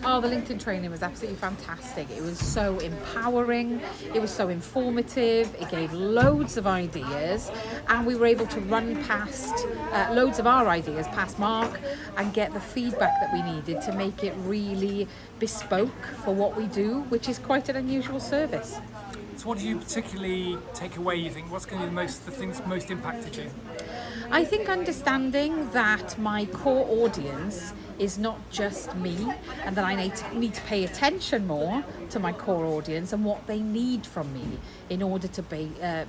Oh, the LinkedIn training was absolutely fantastic. It was so empowering, it was so informative, it gave loads of ideas, and we were able to run past loads of our ideas past Mark and get the feedback that we needed to make it really bespoke for what we do, which is quite an unusual service. So what do you particularly take away, you think? What's going to be the things most impacted you? I think understanding that my core audience is not just me, and that I need to pay attention more to my core audience and what they need from me in order to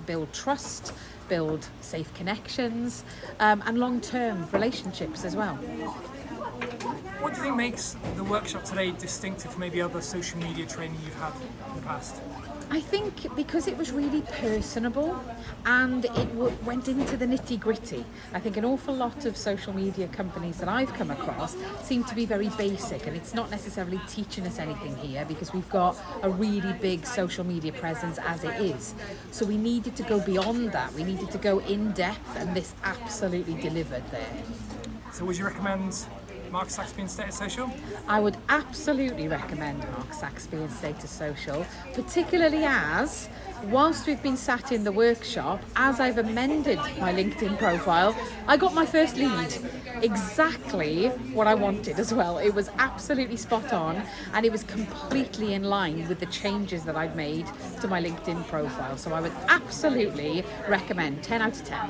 build trust, build safe connections, and long-term relationships as well. What do you think makes the workshop today distinctive from maybe other social media training you've had in the past? I think because it was really personable and it went into the nitty gritty. I think an awful lot of social media companies that I've come across seem to be very basic, and it's not necessarily teaching us anything here because we've got a really big social media presence as it is. So we needed to go beyond that. We needed to go in depth, and this absolutely delivered there. So would you recommend Mark Saxby and Status Social? I would absolutely recommend Mark Saxby and Status Social, particularly as, whilst we've been sat in the workshop, as I've amended my LinkedIn profile, I got my first lead. Exactly what I wanted as well. It was absolutely spot on, and it was completely in line with the changes that I've made to my LinkedIn profile. So I would absolutely recommend 10 out of 10.